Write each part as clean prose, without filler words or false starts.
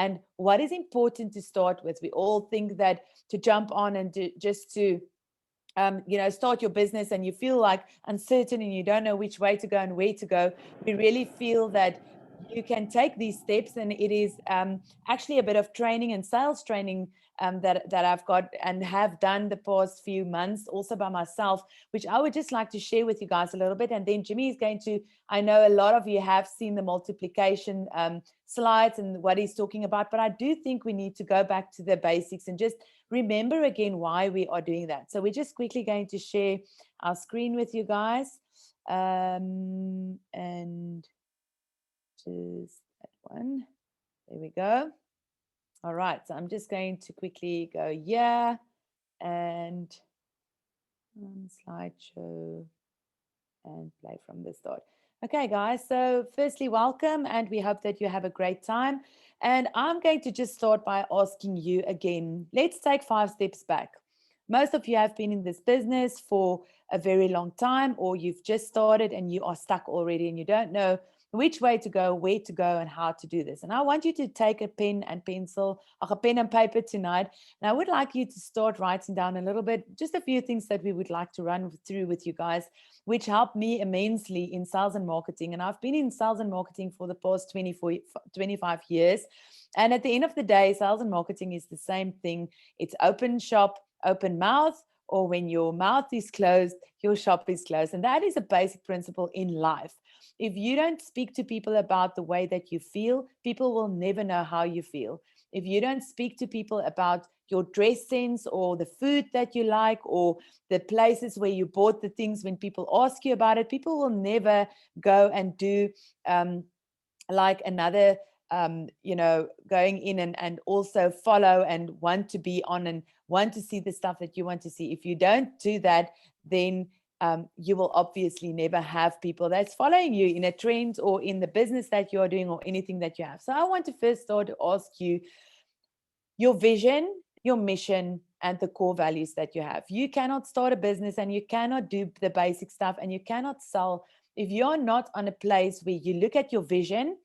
and what is important to start with. We all think that to jump on and to start your business and you feel like uncertain and you don't know which way to go and where to go. We really feel that you can take these steps, and it is actually a bit of training and sales training that I've got and have done the past few months also by myself, which I would just like to share with you guys a little bit. And then Jimmy is going to, I know a lot of you have seen the multiplication slides and what he's talking about, but I do think we need to go back to the basics and just remember again why we are doing that. So we're just quickly going to share our screen with you guys. And just that one. There we go. All right, so I'm just going to quickly go here and slideshow and play from the start. Okay, guys, so firstly, welcome, and we hope that you have a great time. And I'm going to just start by asking you again, let's take 5 steps back. Most of you have been in this business for a very long time, or you've just started and you are stuck already and you don't know which way to go, where to go, and how to do this. And I want you to take a pen and pencil, or a pen and paper tonight. And I would like you to start writing down a little bit, just a few things that we would like to run through with you guys, which helped me immensely in sales and marketing. And I've been in sales and marketing for the past 25 years. And at the end of the day, sales and marketing is the same thing. It's open shop, open mouth, or when your mouth is closed, your shop is closed. And that is a basic principle in life. If you don't speak to people about the way that you feel, people will never know how you feel. If you don't speak to people about your dress sense or the food that you like or the places where you bought the things, when people ask you about it, people will never go and do like another going in and also follow and want to be on and want to see the stuff that you want to see. If you don't do that, then you will obviously never have people that's following you in a trend or in the business that you're doing or anything that you have. So I want to first start to ask you your vision, your mission, and the core values that you have. You cannot start a business and you cannot do the basic stuff and you cannot sell if you're not on a place where you look at your vision.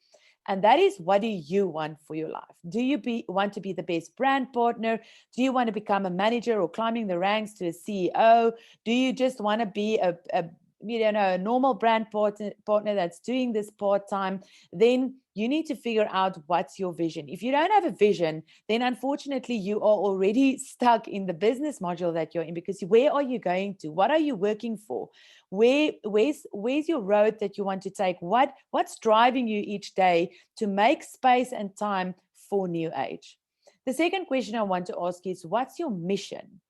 And that is, what do you want for your life? Do you want to be the best brand partner? Do you want to become a manager or climbing the ranks to a CEO? Do you just want to be a normal brand partner that's doing this part-time? Then you need to figure out what's your vision. If you don't have a vision, then unfortunately you are already stuck in the business module that you're in, because where are you going to? What are you working for? Where's your road that you want to take? What's driving you each day to make space and time for new age? The second question I want to ask is, what's your mission?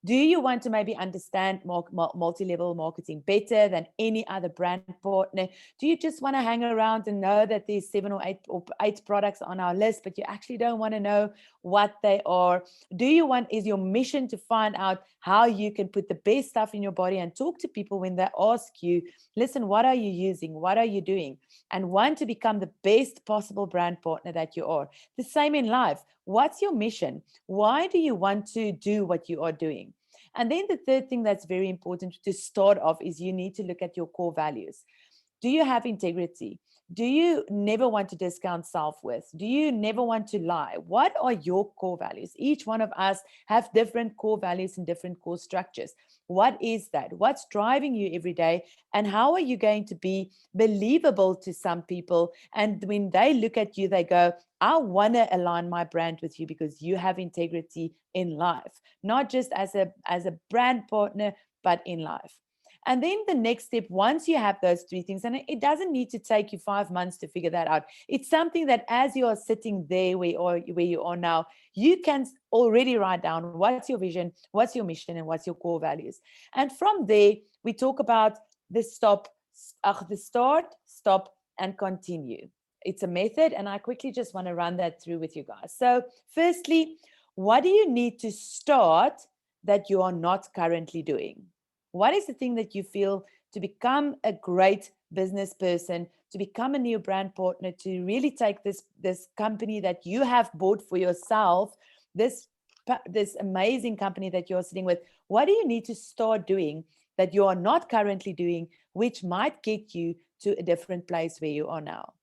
Do you want to maybe understand multi-level marketing better than any other brand partner? Do you just want to hang around and know that there's 7 or 8 products on our list, but you actually don't want to know what they are? Is your mission to find out how you can put the best stuff in your body and talk to people when they ask you, listen, what are you using? What are you doing? And want to become the best possible brand partner that you are. The same in life. What's your mission? Why do you want to do what you are doing? And then the third thing that's very important to start off is you need to look at your core values. Do you have integrity? Do you never want to discount self-worth? Do you never want to lie? What are your core values? Each one of us have different core values and different core structures. What is that? What's driving you every day? And how are you going to be believable to some people? And when they look at you, they go, I want to align my brand with you because you have integrity in life, not just as a brand partner, but in life. And then the next step, once you have those 3 things, and it doesn't need to take you 5 months to figure that out. It's something that as you are sitting there where you are now, you can already write down what's your vision, what's your mission, and what's your core values. And from there, we talk about the start, stop, and continue. It's a method, and I quickly just want to run that through with you guys. So firstly, what do you need to start that you are not currently doing? What is the thing that you feel to become a great business person, to become a new brand partner, to really take this company that you have bought for yourself, this amazing company that you're sitting with? What do you need to start doing that you are not currently doing, which might get you to a different place where you are now?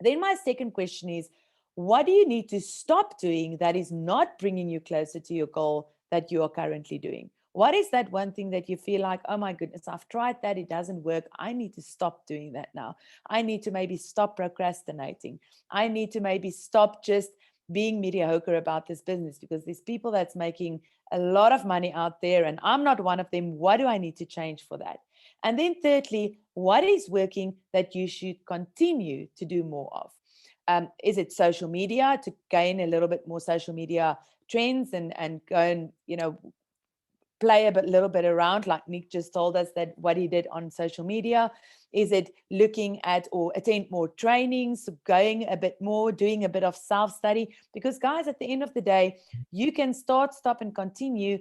Then my second question is, What do you need to stop doing that is not bringing you closer to your goal that you are currently doing? What is that one thing that you feel like, oh my goodness, I've tried that, it doesn't work. I need to stop doing that now. I need to maybe stop procrastinating. I need to maybe stop just being mediocre about this business, because there's people that's making a lot of money out there and I'm not one of them. What do I need to change for that? And then thirdly, what is working that you should continue to do more of? Is it social media, to gain a little bit more social media trends and go and, play little bit around, like Nick just told us that what he did on social media? Is it looking at or attend more trainings, going a bit more, doing a bit of self-study? Because guys, at the end of the day, you can start, stop, and continue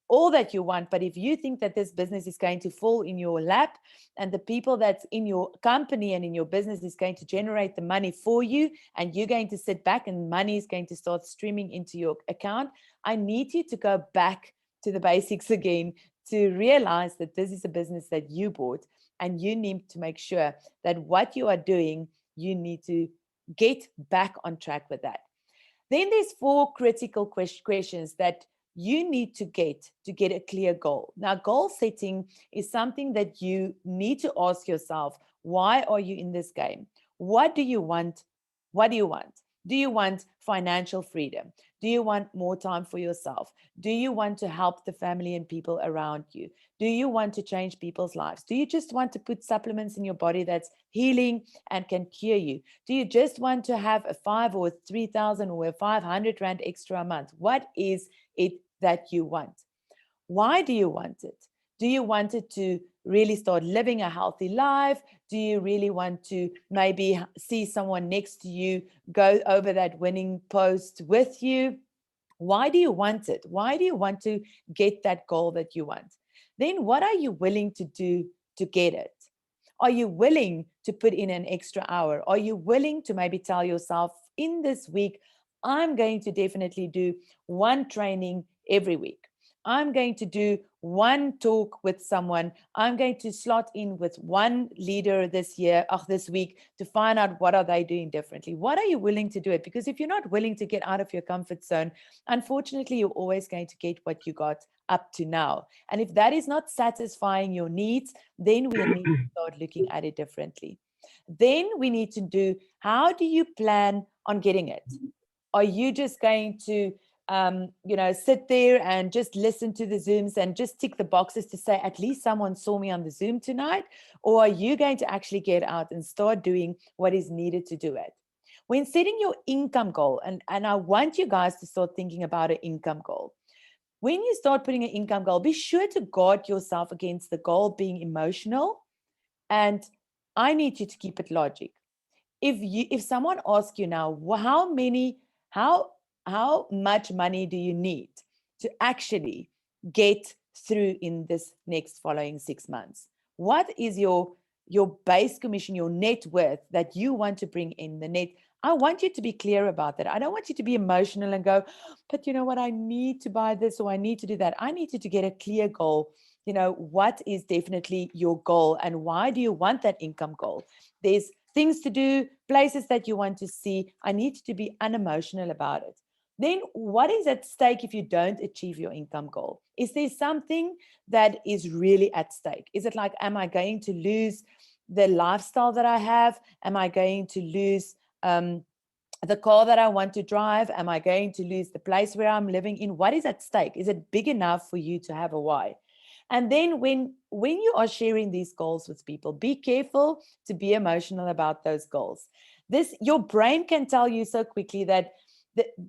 all that you want. But if you think that this business is going to fall in your lap and the people that's in your company and in your business is going to generate the money for you, and you're going to sit back and money is going to start streaming into your account, I need you to go back to the basics again, to realize that this is a business that you bought, and you need to make sure that what you are doing, you need to get back on track with that. Then there's 4 critical questions that you need to get a clear goal. Now, goal setting is something that you need to ask yourself, why are you in this game? What do you want? What do you want? Do you want financial freedom? Do you want more time for yourself? Do you want to help the family and people around you? Do you want to change people's lives? Do you just want to put supplements in your body that's healing and can cure you? Do you just want to have a 5 or 3,000 or a 500 Rand extra a month? What is it that you want? Why do you want it? Do you want it to really start living a healthy life? Do you really want to maybe see someone next to you go over that winning post with you? Why do you want it? Why do you want to get that goal that you want? Then what are you willing to do to get it? Are you willing to put in an extra hour? Are you willing to maybe tell yourself, in this week, I'm going to definitely do one training every week. I'm going to do one talk with someone. I'm going to slot in with one leader this week, to find out what are they doing differently. What are you willing to do it? Because if you're not willing to get out of your comfort zone, unfortunately, you're always going to get what you got up to now. And if that is not satisfying your needs, then we need to start looking at it differently. Then we need to do, how do you plan on getting it? Are you just going to sit there and just listen to the Zooms and just tick the boxes to say, at least someone saw me on the Zoom tonight? Or are you going to actually get out and start doing what is needed to do it? When setting your income goal, and I want you guys to start thinking about an income goal. When you start putting an income goal, be sure to guard yourself against the goal being emotional. And I need you to keep it logic. If someone asks you now, well, how much money do you need to actually get through in this next following 6 months? What is your base commission, your net worth that you want to bring in the net? I want you to be clear about that. I don't want you to be emotional and go, but you know what, I need to buy this or I need to do that. I need you to get a clear goal. What is definitely your goal and why do you want that income goal? There's things to do, places that you want to see. I need you to be unemotional about it. Then what is at stake if you don't achieve your income goal? Is there something that is really at stake? Is it like, am I going to lose the lifestyle that I have? Am I going to lose the car that I want to drive? Am I going to lose the place where I'm living in? What is at stake? Is it big enough for you to have a why? And then when you are sharing these goals with people, be careful to be emotional about those goals. Your brain can tell you so quickly that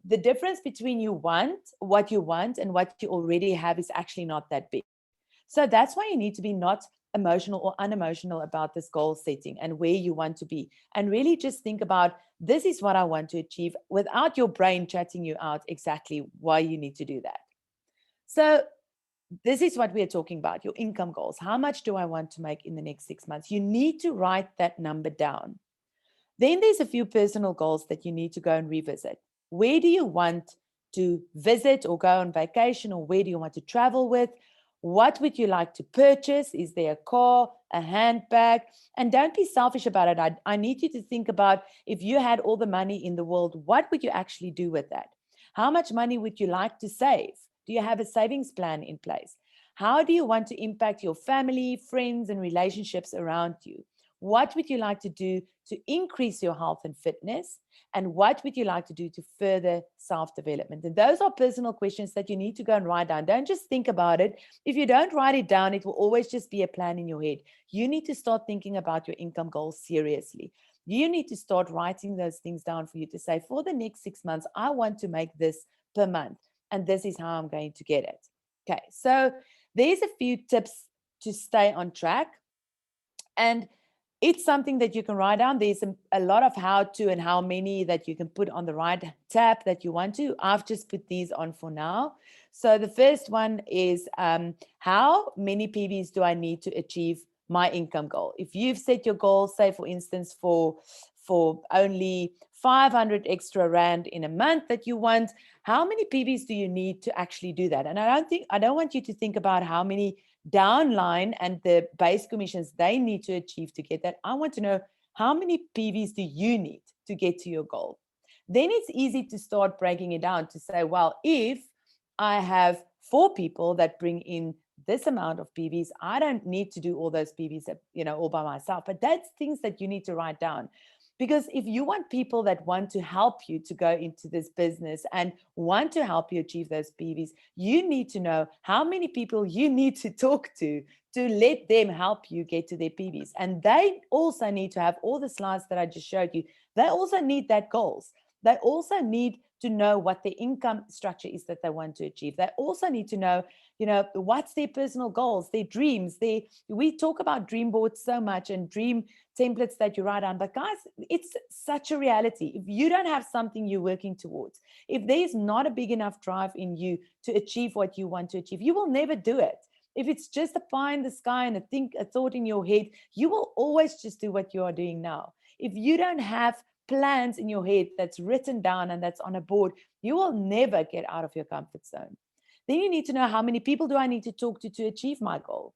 the difference between what you want and what you already have is actually not that big. So that's why you need to be not emotional or unemotional about this goal setting and where you want to be. And really just think about, this is what I want to achieve, without your brain chatting you out exactly why you need to do that. So this is what we are talking about, your income goals. How much do I want to make in the next 6 months? You need to write that number down. Then there's a few personal goals that you need to go and revisit. Where do you want to visit or go on vacation, or where do you want to travel with? What would you like to purchase? Is there a car, a handbag? And don't be selfish about it. I need you to think about, if you had all the money in the world, what would you actually do with that? How much money would you like to save? Do you have a savings plan in place? How do you want to impact your family, friends, and relationships around you? What would you like to do to increase your health and fitness? And what would you like to do to further self-development? And those are personal questions that you need to go and write down. Don't just think about it. If you don't write it down, it will always just be a plan in your head. You need to start thinking about your income goals seriously. You need to start writing those things down for you to say, for the next 6 months, I want to make this per month, and this is how I'm going to get it. Okay, so there's a few tips to stay on track. And it's something that you can write down. There's a lot of how to and how many that you can put on the right tab that you want to. I've just put these on for now. So the first one is how many PBs do I need to achieve my income goal? If you've set your goal, say for instance, for only 500 extra rand in a month that you want, how many PBs do you need to actually do that? And I don't want you to think about how many downline and the base commissions they need to achieve to get that. I want to know, how many PVs do you need to get to your goal? Then it's easy to start breaking it down to say, well, if I have 4 people that bring in this amount of PVs, I don't need to do all those PVs, all by myself. But that's things that you need to write down. Because if you want people that want to help you to go into this business and want to help you achieve those PVs, you need to know how many people you need to talk to let them help you get to their PVs. And they also need to have all the slides that I just showed you. They also need that goals. They also need to know what the income structure is that they want to achieve. They also need to know, what's their personal goals, their dreams. We talk about dream boards so much and dream templates that you write down, but guys, it's such a reality. If you don't have something you're working towards, if there's not a big enough drive in you to achieve what you want to achieve, you will never do it. If it's just a pie in the sky and a thought in your head, you will always just do what you are doing now. If you don't have plans in your head that's written down and that's on a board, you will never get out of your comfort zone. Then you need to know, how many people do I need to talk to achieve my goal?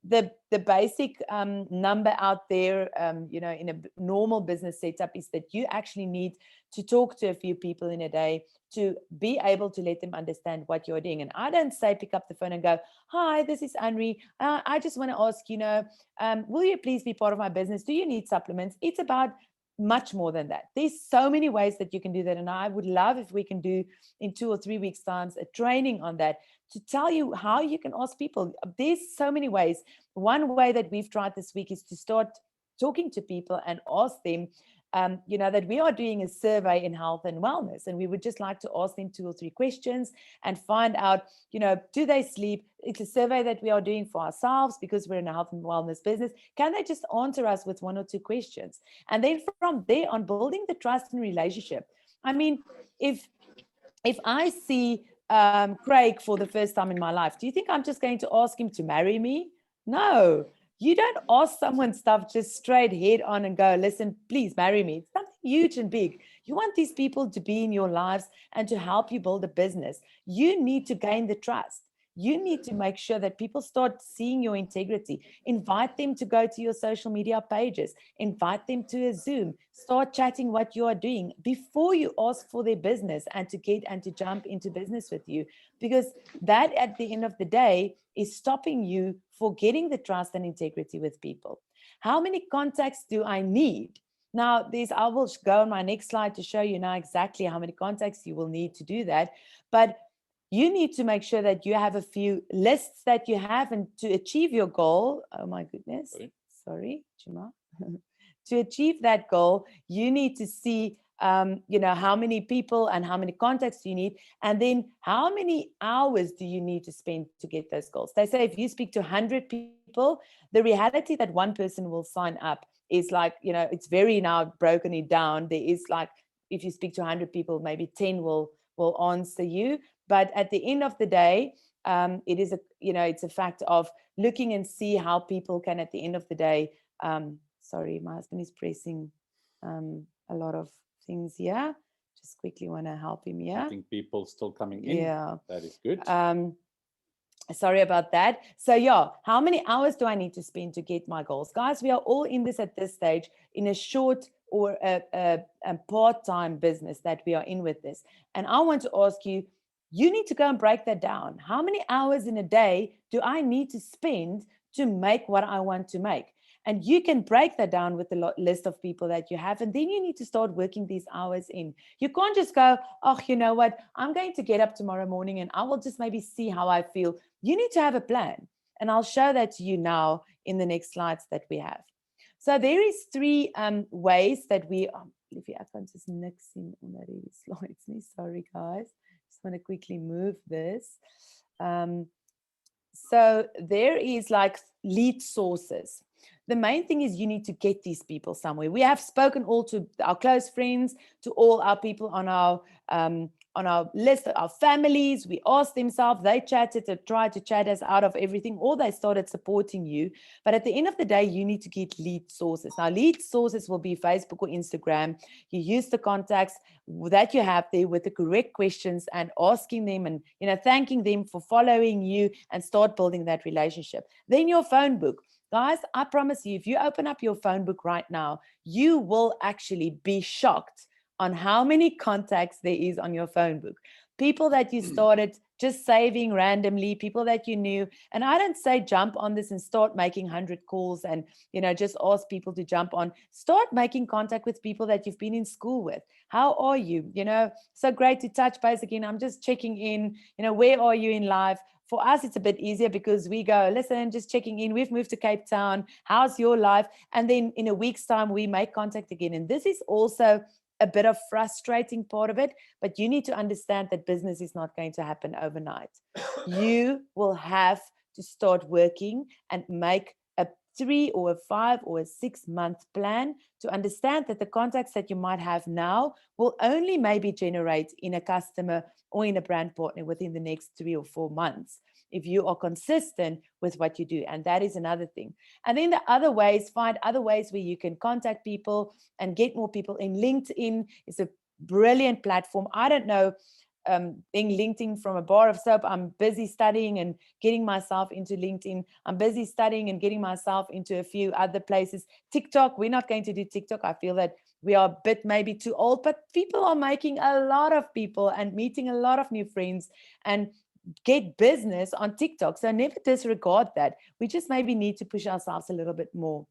The basic number out there, in a normal business setup, is that you actually need to talk to a few people in a day to be able to let them understand what you're doing. And I don't say pick up the phone and go, hi, this is Anri. I just want to ask, will you please be part of my business? Do you need supplements? It's about much more than that. There's so many ways that you can do that. And I would love if we can do in 2 or 3 weeks' times a training on that to tell you how you can ask people. There's so many ways. One way that we've tried this week is to start talking to people and ask them, that we are doing a survey in health and wellness, and we would just like to ask them 2 or 3 questions and find out, do they sleep? It's a survey that we are doing for ourselves because we're in a health and wellness business. Can they just answer us with 1 or 2 questions? And then from there on, building the trust and relationship. I mean, if I see Craig for the first time in my life, do you think I'm just going to ask him to marry me? No. You don't ask someone stuff just straight head on and go, listen, please marry me. It's something huge and big. You want these people to be in your lives and to help you build a business. You need to gain the trust. You need to make sure that people start seeing your integrity. Invite them to go to your social media pages. Invite them to a Zoom. Start chatting what you are doing before you ask for their business and to jump into business with you. Because that, at the end of the day, is stopping you for getting the trust and integrity with people. How many contacts do I need? Now, I will go on my next slide to show you now exactly how many contacts you will need to do that. But you need to make sure that you have a few lists that you have, and to achieve your goal. Oh my goodness. Sorry, Chima. To achieve that goal, you need to see, how many people and how many contacts you need, and then how many hours do you need to spend to get those goals. They say if you speak to 100 people, the reality that one person will sign up is like, it's very now broken it down. There is like, if you speak to 100 people, maybe 10 will answer you. But at the end of the day, it's a fact of looking and see how people can, at the end of the day, sorry, my husband is pressing a lot of things here. Just quickly want to help him here. I think people still coming in. Yeah. That is good. Sorry about that. So yeah, how many hours do I need to spend to get my goals? Guys, we are all in this at this stage in a short or a part-time business that we are in with this. And I want to ask you, you need to go and break that down. How many hours in a day do I need to spend to make what I want to make? And you can break that down with the list of people that you have. And then you need to start working these hours in. You can't just go, oh, you know what? I'm going to get up tomorrow morning and I will just maybe see how I feel. You need to have a plan. And I'll show that to you now in the next slides that we have. So there is three ways that we, if you can just niks in onder die slides nie. Sorry guys. Just want to quickly move this. So there is like lead sources. The main thing is you need to get these people somewhere. We have spoken all to our close friends, to all our people on our list, our families. We asked themselves, they chatted to try to chat us out of everything, or they started supporting you. But at the end of the day, you need to get lead sources. Now, lead sources will be Facebook or Instagram. You use the contacts that you have there with the correct questions and asking them and thanking them for following you and start building that relationship. Then your phone book. Guys, I promise you, if you open up your phone book right now, you will actually be shocked on how many contacts there is on your phone book. People that you started just saving randomly, people that you knew. And I don't say jump on this and start making 100 calls and, just ask people to jump on. Start making contact with people that you've been in school with. How are you? So great to touch base again. I'm just checking in, where are you in life? For us, it's a bit easier because we go, listen, just checking in. We've moved to Cape Town. How's your life? And then in a week's time, we make contact again. And this is also a bit of frustrating part of it, but you need to understand that business is not going to happen overnight. You will have to start working and make a 3 or a 5 or a 6 month plan to understand that the contacts that you might have now will only maybe generate in a customer or in a brand partner within the next 3 or 4 months if you are consistent with what you do. And that is another thing. And then the other ways, find other ways where you can contact people and get more people in. LinkedIn is a brilliant platform. I don't know, being LinkedIn from a bar of soap. I'm busy studying and getting myself into LinkedIn. I'm busy studying and getting myself into a few other places. TikTok, we're not going to do TikTok. I feel that we are a bit maybe too old, but people are making a lot of people and meeting a lot of new friends and get business on TikTok. So never disregard that. We just maybe need to push ourselves a little bit more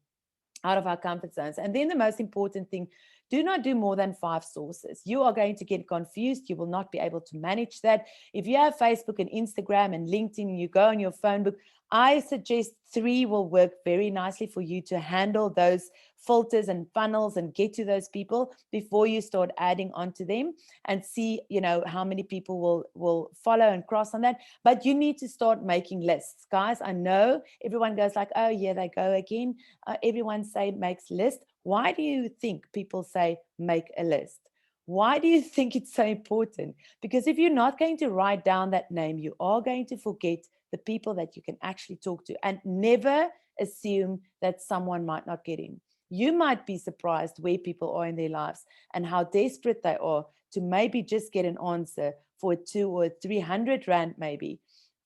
out of our comfort zones. And then the most important thing, do not do more than 5 sources. You are going to get confused. You will not be able to manage that. If you have Facebook and Instagram and LinkedIn, you go on your phone book, I suggest 3 will work very nicely for you to handle those filters and funnels and get to those people before you start adding onto them and see, how many people will follow and cross on that. But you need to start making lists. Guys, I know everyone goes like, oh yeah, they go again. Everyone say makes list. Why do you think people say make a list? Why do you think it's so important? Because if you're not going to write down that name, you are going to forget the people that you can actually talk to, and never assume that someone might not get in. You might be surprised where people are in their lives and how desperate they are to maybe just get an answer for a 2 or 300 rand maybe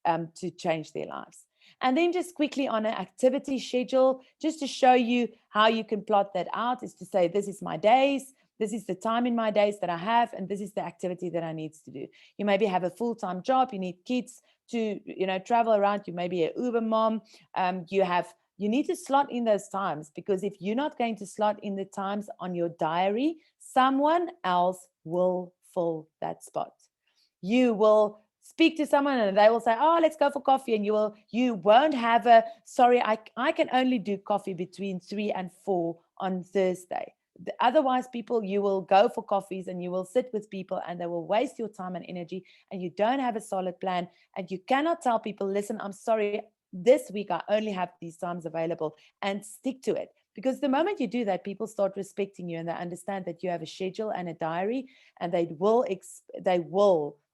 to change their lives. And then just quickly on an activity schedule, just to show you how you can plot that out, is to say, this is my days, this is the time in my days that I have, and this is the activity that I need to do. You maybe have a full-time job, you need kids to travel around, you may be an Uber mom, you need to slot in those times, because if you're not going to slot in the times on your diary, someone else will fill that spot. You will speak to someone and they will say, oh, let's go for coffee. And you won't have sorry, I can only do coffee between 3 and 4 on Thursday. Otherwise, you will go for coffees and you will sit with people and they will waste your time and energy, and you don't have a solid plan. And you cannot tell people, listen, I'm sorry, this week I only have these times available, and stick to it. Because the moment you do that, people start respecting you and they understand that you have a schedule and a diary, and they will,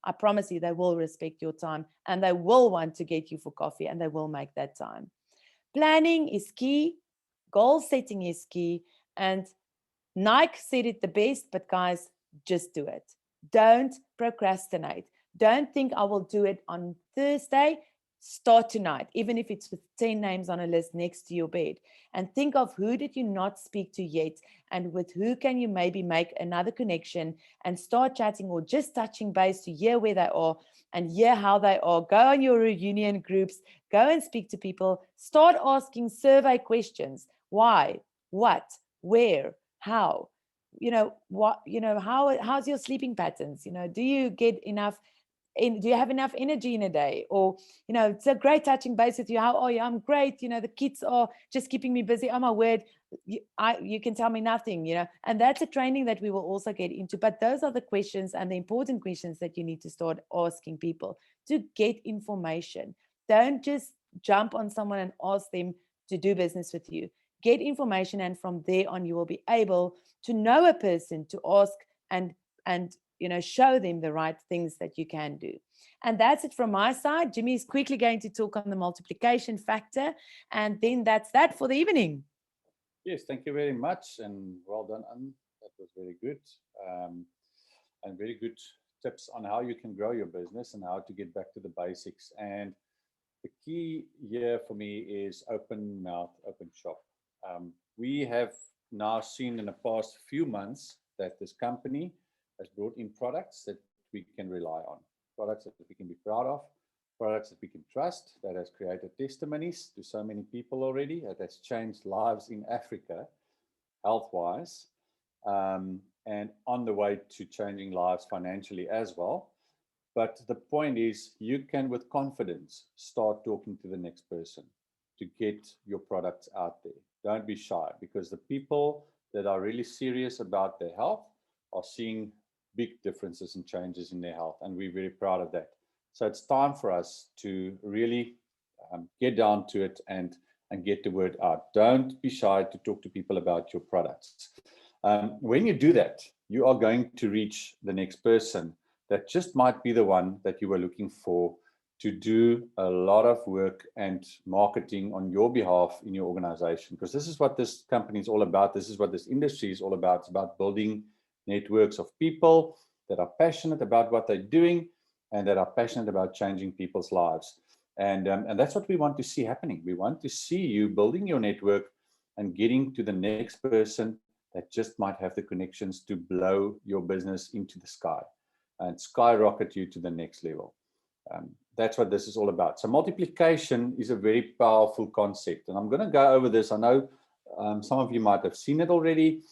I promise you, they will respect your time, and they will want to get you for coffee, and they will make that time. Planning is key. Goal setting is key. And Nike said it the best, but guys, just do it. Don't procrastinate. Don't think I will do it on Thursday. Start tonight, even if it's with 10 names on a list next to your bed, and think of who did you not speak to yet, and with who can you maybe make another connection and start chatting or just touching base to hear where they are and hear how they are. Go on your reunion groups, go and speak to people, start asking survey questions. Why, what, where, how, what, how's your sleeping patterns? Do you get enough do you have enough energy in a day? Or, it's a great touching base with you. How are you? I'm great. The kids are just keeping me busy. Oh my word. You can tell me nothing, and that's a training that we will also get into. But those are the questions and the important questions that you need to start asking people to get information. Don't just jump on someone and ask them to do business with you. Get information, and from there on, you will be able to know a person to ask and show them the right things that you can do. And that's it from my side. Jimmy is quickly going to talk on the multiplication factor, and then that's that for the evening. Yes, thank you very much, and well done, Anne. That was very good, and very good tips on how you can grow your business and how to get back to the basics. And the key here for me is open mouth, open shop. We have now seen in the past few months that this company has brought in products that we can rely on, products that we can be proud of, products that we can trust, that has created testimonies to so many people already, that has changed lives in Africa, health-wise, and on the way to changing lives financially as well. But the point is, you can, with confidence, start talking to the next person to get your products out there. Don't be shy, because the people that are really serious about their health are seeing big differences and changes in their health, and we're very proud of that. So it's time for us to really get down to it and get the word out. Don't be shy to talk to people about your products. When you do that, you are going to reach the next person that just might be the one that you were looking for to do a lot of work and marketing on your behalf in your organization, because this is what this company is all about. This is what this industry is all about. It's about building networks of people that are passionate about what they're doing and that are passionate about changing people's lives. And that's what we want to see happening. We want to see you building your network and getting to the next person that just might have the connections to blow your business into the sky and skyrocket you to the next level. That's what this is all about. So multiplication is a very powerful concept, and I'm going to go over this. I know some of you might have seen it already,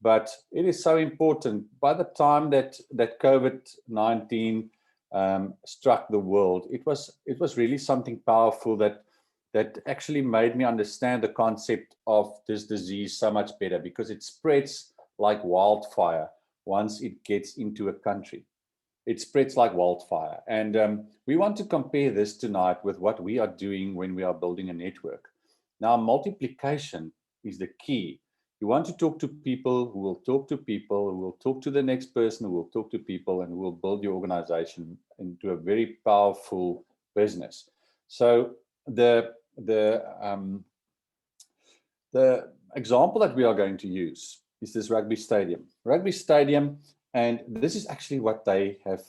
but it is so important. By the time that COVID-19 struck the world, it was really something powerful that actually made me understand the concept of this disease so much better, because it spreads like wildfire once it gets into a country. It spreads like wildfire. And we want to compare this tonight with what we are doing when we are building a network. Now, multiplication is the key. You want to talk to people who will talk to people, who will talk to the next person, who will talk to people, and who will build your organization into a very powerful business. So the example that we are going to use is this rugby stadium. Rugby stadium, and this is actually what they have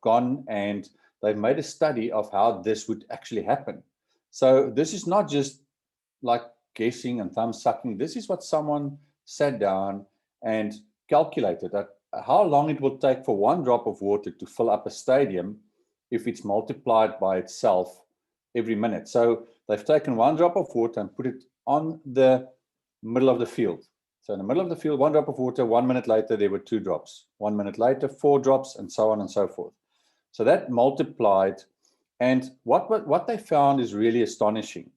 gone, and they've made a study of how this would actually happen. So this is not just like guessing and thumb sucking. This is what someone sat down and calculated, that how long it will take for one drop of water to fill up a stadium if it's multiplied by itself every minute. So they've taken one drop of water and put it on the middle of the field. So in the middle of the field, one drop of water, 1 minute later, there were 2 drops. 1 minute later, 4 drops, and so on and so forth. So that multiplied. And what they found is really astonishing,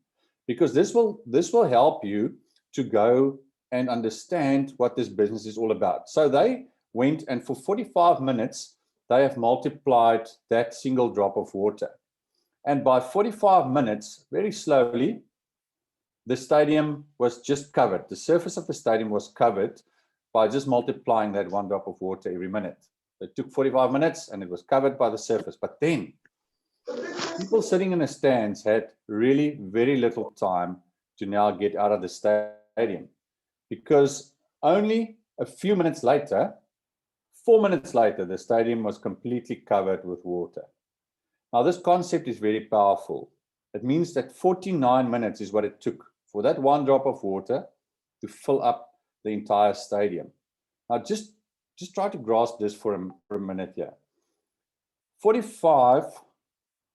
because this will help you to go and understand what this business is all about. So they went, and for 45 minutes, they have multiplied that single drop of water. And by 45 minutes, very slowly, the stadium was just covered. The surface of the stadium was covered by just multiplying that one drop of water every minute. It took 45 minutes and it was covered by the surface. But then people sitting in the stands had really very little time to now get out of the stadium, because only a few minutes later, 4 minutes later, the stadium was completely covered with water. Now, this concept is very powerful. It means that 49 minutes is what it took for that one drop of water to fill up the entire stadium. Now, just try to grasp this for a minute here. 45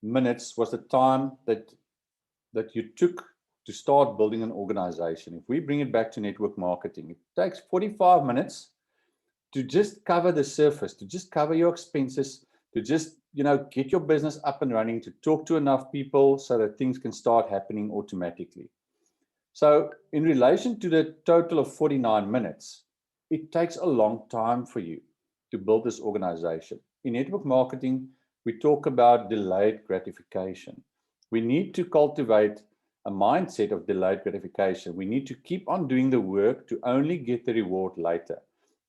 minutes was the time that you took to start building an organization. If we bring it back to network marketing, it takes 45 minutes to just cover the surface, to just cover your expenses, to just, get your business up and running, to talk to enough people so that things can start happening automatically. So in relation to the total of 49 minutes, it takes a long time for you to build this organization. In network marketing, we talk about delayed gratification. We need to cultivate a mindset of delayed gratification. We need to keep on doing the work to only get the reward later.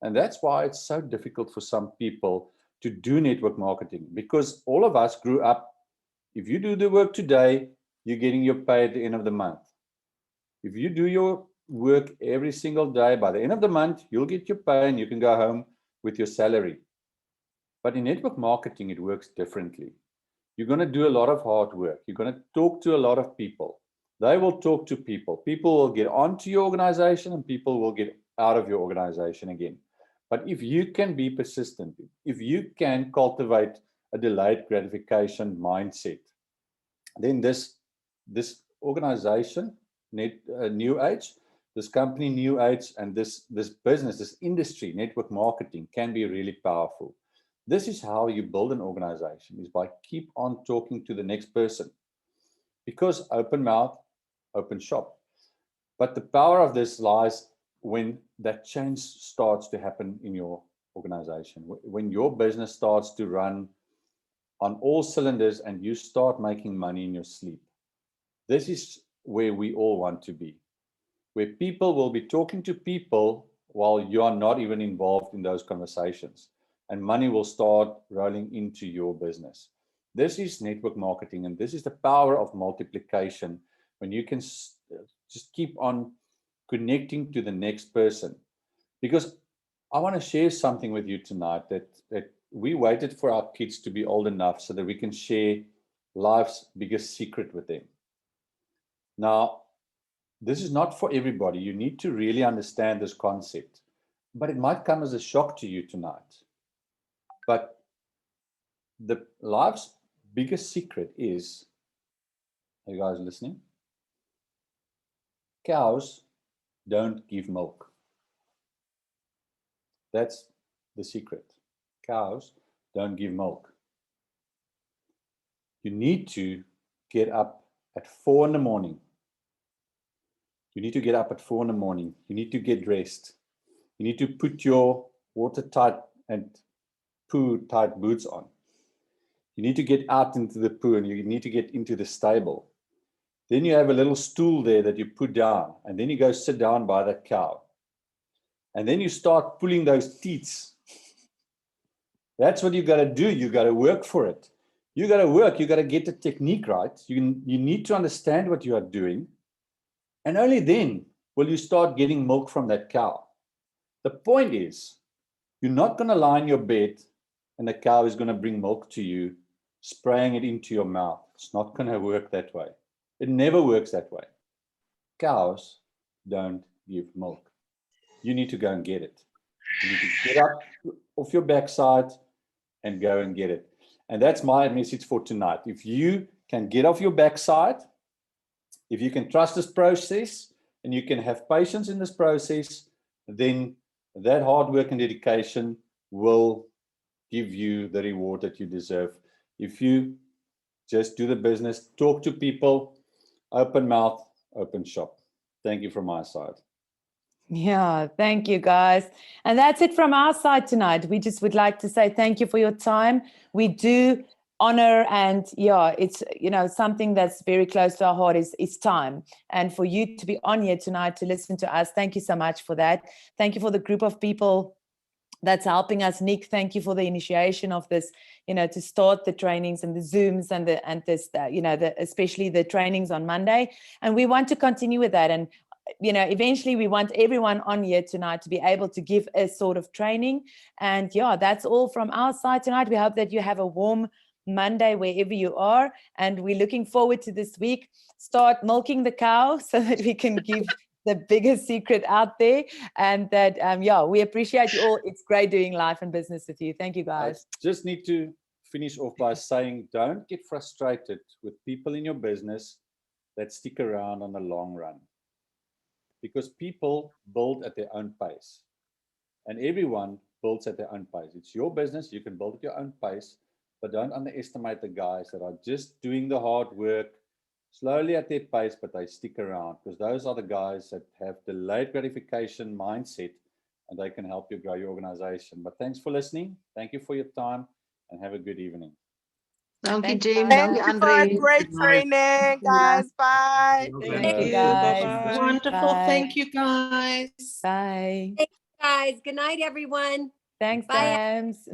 And that's why it's so difficult for some people to do network marketing, because all of us grew up, if you do the work today, you're getting your pay at the end of the month. If you do your work every single day, by the end of the month, you'll get your pay and you can go home with your salary. But in network marketing, it works differently. You're going to do a lot of hard work. You're going to talk to a lot of people. They will talk to people. People will get onto your organization and people will get out of your organization again. But if you can be persistent, if you can cultivate a delayed gratification mindset, then this organization, New Age, this company, New Age, and this business, this industry, network marketing, can be really powerful. This is how you build an organization, is by keep on talking to the next person. Because open mouth, open shop. But the power of this lies when that change starts to happen in your organization, when your business starts to run on all cylinders and you start making money in your sleep. This is where we all want to be, where people will be talking to people while you are not even involved in those conversations, and money will start rolling into your business. This is network marketing, and this is the power of multiplication, when you can just keep on connecting to the next person. Because I want to share something with you tonight, that we waited for our kids to be old enough so that we can share life's biggest secret with them. Now, this is not for everybody. You need to really understand this concept, but it might come as a shock to you tonight. But the life's biggest secret is, are you guys listening? Cows don't give milk. That's the secret. Cows don't give milk. You need to get up at 4 in the morning. You need to get up at 4 in the morning. You need to get dressed. You need to put your watertight and poo-tight boots on. You need to get out into the poo, and you need to get into the stable. Then you have a little stool there that you put down, and then you go sit down by that cow. And then you start pulling those teats. That's what you got to do. You got to work for it. You got to work. You got to get the technique right. You need to understand what you are doing. And only then will you start getting milk from that cow. The point is, you're not going to lie in your bed and the cow is going to bring milk to you, spraying it into your mouth. It's not going to work that way. It never works that way. Cows don't give milk. You need to go and get it. You need to get up off your backside and go and get it. And that's my message for tonight. If you can get off your backside, if you can trust this process and you can have patience in this process, then that hard work and dedication will give you the reward that you deserve. If you just do the business, talk to people, open mouth, open shop. Thank you from my side. Yeah, thank you, guys. And that's it from our side tonight. We just would like to say thank you for your time. We do honor, and it's something that's very close to our heart is time. And for you to be on here tonight to listen to us, thank you so much for that. Thank you for the group of people that's helping us. Nick, thank you for the initiation of this, to start the trainings and the Zooms and this, especially the trainings on Monday. And we want to continue with that. And eventually we want everyone on here tonight to be able to give a sort of training. And that's all from our side tonight. We hope that you have a warm Monday, wherever you are. And we're looking forward to this week. Start milking the cow so that we can give the biggest secret out there. And that, yeah, we appreciate you all. It's great doing life and business with you. Thank you, I guys. just need to finish off by saying, don't get frustrated with people in your business that stick around on the long run, because people build at their own pace, and everyone builds at their own pace. It's your business. You can build at your own pace, but don't underestimate the guys that are just doing the hard work slowly at their pace, but they stick around, because those are the guys that have delayed gratification mindset, and they can help you grow your organization. But thanks for listening. Thank you for your time, and have a good evening. Dank je, Thanks, Jim. guys. Dank je, Thank you for a Andri. great training, guys. Bye. Thank you, you. guys. Bye-bye. Wonderful. Bye. Thank you, guys. Bye. Thanks, guys. Good night, everyone. Thanks, Bye. Dams.